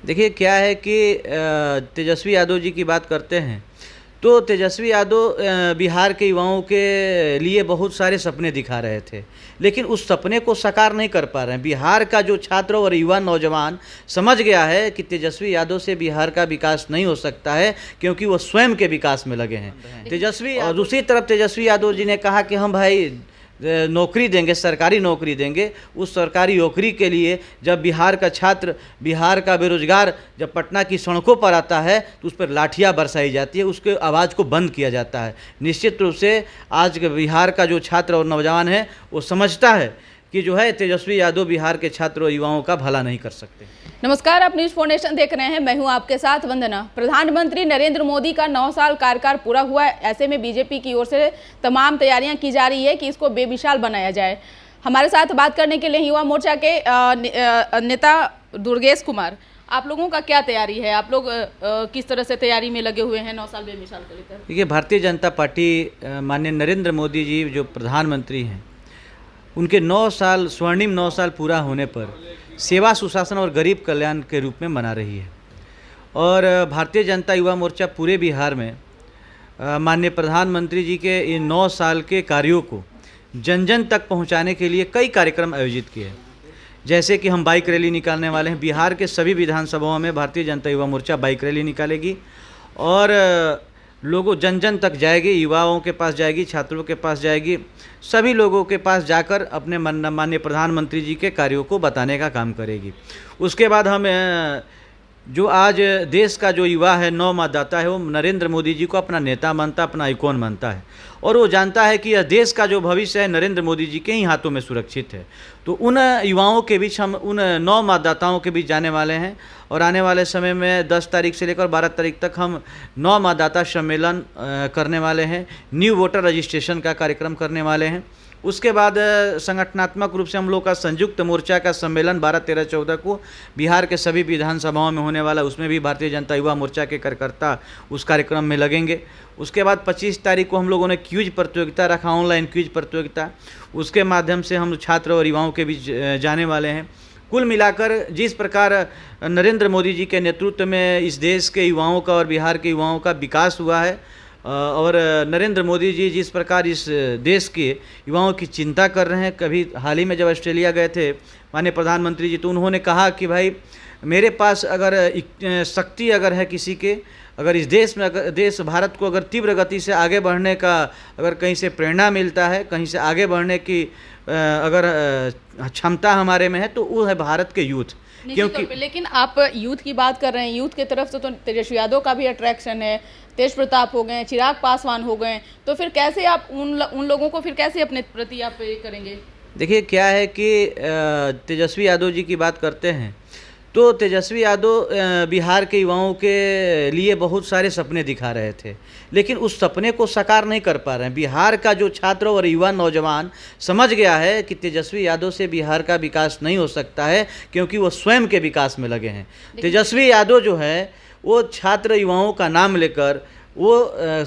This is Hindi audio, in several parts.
देखिए क्या है कि तेजस्वी यादव जी की बात करते हैं तो तेजस्वी यादव बिहार के युवाओं के लिए बहुत सारे सपने दिखा रहे थे, लेकिन उस सपने को साकार नहीं कर पा रहे हैं। बिहार का जो छात्र और युवा नौजवान समझ गया है कि तेजस्वी यादव से बिहार का विकास नहीं हो सकता है, क्योंकि वो स्वयं के विकास में लगे हैं। तेजस्वी और दूसरी तरफ तेजस्वी यादव जी ने कहा कि हम भाई नौकरी देंगे, सरकारी नौकरी देंगे। उस सरकारी नौकरी के लिए जब बिहार का छात्र, बिहार का बेरोजगार जब पटना की सड़कों पर आता है तो उस पर लाठियाँ बरसाई जाती है, उसके आवाज़ को बंद किया जाता है। निश्चित रूप से आज के बिहार का जो छात्र और नौजवान है वो समझता है कि जो है तेजस्वी यादव बिहार के छात्र और युवाओं का भला नहीं कर सकते। नमस्कार, आप न्यूज फाउंडेशन देख रहे हैं। मैं हूं आपके साथ वंदना। प्रधानमंत्री नरेंद्र मोदी का 9 साल कार्यकाल पूरा हुआ है। ऐसे में बीजेपी की ओर से तमाम तैयारियां की जा रही है कि इसको बेमिसाल बनाया जाए। हमारे साथ बात करने के लिए युवा मोर्चा के नेता दुर्गेश कुमार, आप लोगों का क्या तैयारी है? आप लोग किस तरह से तैयारी में लगे हुए हैं 9 साल बेमिसाल को लेकर? देखिए, भारतीय जनता पार्टी माननीय नरेंद्र मोदी जी जो प्रधानमंत्री हैं, उनके 9 साल स्वर्णिम 9 साल पूरा होने पर सेवा, सुशासन और गरीब कल्याण के रूप में मना रही है। और भारतीय जनता युवा मोर्चा पूरे बिहार में माननीय प्रधानमंत्री जी के इन 9 साल के कार्यों को जन जन तक पहुंचाने के लिए कई कार्यक्रम आयोजित किए हैं। जैसे कि हम बाइक रैली निकालने वाले हैं। बिहार के सभी विधानसभाओं में भारतीय जनता युवा मोर्चा बाइक रैली निकालेगी और लोगों जन जन तक जाएगी, युवाओं के पास जाएगी, छात्रों के पास जाएगी, सभी लोगों के पास जाकर अपने माननीय प्रधानमंत्री जी के कार्यों को बताने का काम करेगी। उसके बाद हम जो आज देश का जो युवा है, नव मतदाता है, वो नरेंद्र मोदी जी को अपना नेता मानता, अपना आइकॉन मानता है और वो जानता है कि यह देश का जो भविष्य है नरेंद्र मोदी जी के ही हाथों में सुरक्षित है। तो उन युवाओं के बीच, हम उन नव मतदाताओं के बीच जाने वाले हैं और आने वाले समय में 10 तारीख से लेकर 12 तारीख तक हम नव मतदाता सम्मेलन करने वाले हैं। न्यू वोटर रजिस्ट्रेशन का कार्यक्रम करने वाले हैं। उसके बाद संगठनात्मक रूप से हम लोग का संयुक्त मोर्चा का सम्मेलन 12, 13, 14 को बिहार के सभी विधानसभाओं में होने वाला, उसमें भी भारतीय जनता युवा मोर्चा के कार्यकर्ता उस कार्यक्रम में लगेंगे। उसके बाद 25 तारीख को हम लोगों ने क्विज प्रतियोगिता रखा, ऑनलाइन क्विज प्रतियोगिता। उसके माध्यम से हम छात्र और युवाओं के बीच जाने वाले हैं। कुल मिलाकर जिस प्रकार नरेंद्र मोदी जी के नेतृत्व में इस देश के युवाओं का और बिहार के युवाओं का विकास हुआ है और नरेंद्र मोदी जी जिस प्रकार इस देश के युवाओं की चिंता कर रहे हैं। कभी हाल ही में जब ऑस्ट्रेलिया गए थे माननीय प्रधानमंत्री जी, तो उन्होंने कहा कि भाई मेरे पास अगर शक्ति अगर है किसी के, अगर इस देश में, अगर देश भारत को अगर तीव्र गति से आगे बढ़ने का अगर कहीं से प्रेरणा मिलता है, कहीं से आगे बढ़ने की अगर क्षमता हमारे में है, तो वो है भारत के यूथ। क्योंकि लेकिन आप यूथ की बात कर रहे हैं, यूथ की तरफ से तो तेजस्वी यादव का भी अट्रैक्शन है, तेज प्रताप हो गए, चिराग पासवान हो गए, तो फिर कैसे आप उन लोगों को फिर कैसे अपने प्रति आप ये करेंगे? देखिए क्या है कि तेजस्वी यादव जी की बात करते हैं तो तेजस्वी यादव बिहार के युवाओं के लिए बहुत सारे सपने दिखा रहे थे, लेकिन उस सपने को साकार नहीं कर पा रहे हैं। बिहार का जो छात्र और युवा नौजवान समझ गया है कि तेजस्वी यादव से बिहार का विकास नहीं हो सकता है, क्योंकि वो स्वयं के विकास में लगे हैं। तेजस्वी यादव जो है वो छात्र युवाओं का नाम लेकर वो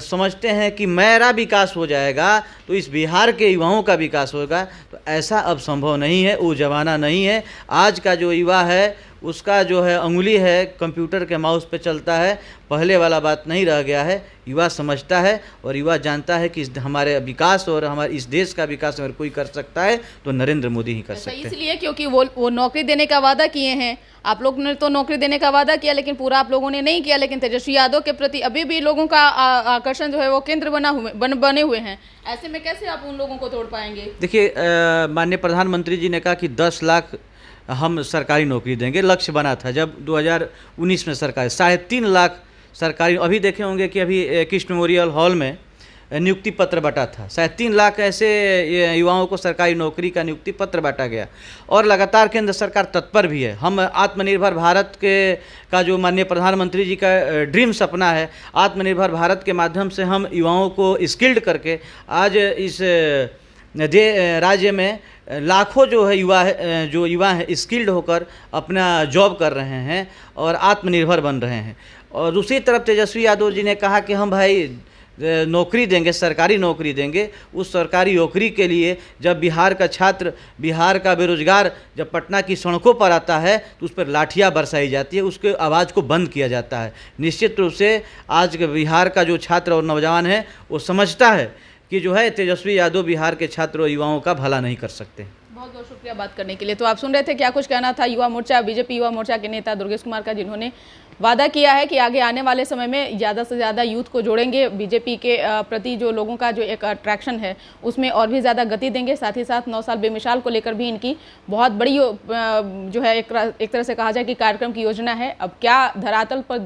समझते हैं कि मेरा विकास हो जाएगा तो इस बिहार के युवाओं का विकास होगा। तो ऐसा अब संभव नहीं है, वो ज़माना नहीं है। आज का जो युवा है उसका जो है अंगुली है कंप्यूटर के माउस पे चलता है, पहले वाला बात नहीं रह गया है। युवा समझता है और युवा जानता है कि हमारे विकास और हमारे इस देश का विकास अगर कोई कर सकता है तो नरेंद्र मोदी ही कर सकते हैं। इसलिए क्योंकि वो नौकरी देने का वादा किए हैं। आप लोग ने तो नौकरी देने का वादा किया, लेकिन पूरा आप लोगों ने नहीं किया। लेकिन तेजस्वी यादव के प्रति अभी भी लोगों का आकर्षण जो है वो केंद्र बने हुए हैं। ऐसे में कैसे आप उन लोगों को तोड़ पाएंगे? देखिए, माननीय प्रधानमंत्री जी ने कहा कि 10 लाख हम सरकारी नौकरी देंगे, लक्ष्य बना था जब 2019 में सरकार 3.5 लाख सरकारी। अभी देखे होंगे कि अभी कृष्ण मेमोरियल हॉल में नियुक्ति पत्र बटा था। 3.5 लाख ऐसे युवाओं को सरकारी नौकरी का नियुक्ति पत्र बांटा गया और लगातार केंद्र सरकार तत्पर भी है। हम आत्मनिर्भर भारत के का जो माननीय प्रधानमंत्री जी का ड्रीम सपना है, आत्मनिर्भर भारत के माध्यम से हम युवाओं को स्किल्ड करके आज इस राज्य में लाखों जो है युवा है स्किल्ड होकर अपना जॉब कर रहे हैं और आत्मनिर्भर बन रहे हैं। और दूसरी तरफ तेजस्वी यादव जी ने कहा कि हम भाई नौकरी देंगे, सरकारी नौकरी देंगे, उस सरकारी नौकरी के लिए जब बिहार का छात्र, बिहार का बेरोजगार जब पटना की सड़कों पर आता है तो उस पर लाठियाँ बरसाई जाती है, उसके आवाज़ को बंद किया जाता है। निश्चित रूप से आज के बिहार का जो छात्र और नौजवान है वो समझता है कि जो है तेजस्वी यादव बिहार के छात्र और युवाओं का भला नहीं कर सकते। बहुत बहुत शुक्रिया बात करने के लिए। तो आप सुन रहे थे क्या कुछ कहना था युवा मोर्चा, बीजेपी युवा मोर्चा के नेता दुर्गेश कुमार का, जिन्होंने वादा किया है कि आगे आने वाले समय में ज़्यादा से ज़्यादा यूथ को जोड़ेंगे, बीजेपी के प्रति जो लोगों का जो एक अट्रैक्शन है उसमें और भी ज़्यादा गति देंगे। साथ ही साथ 9 साल बेमिसाल को लेकर भी इनकी बहुत बड़ी जो है एक तरह से कहा जाए कि कार्यक्रम की योजना है। अब क्या धरातल पर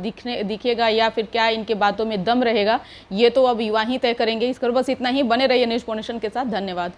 दिखेगा या फिर क्या इनके बातों में दम रहेगा, ये तो अब युवा ही तय करेंगे। इस पर बस इतना ही। बने रहिए न्यूज़ फाउंडेशन के साथ। धन्यवाद।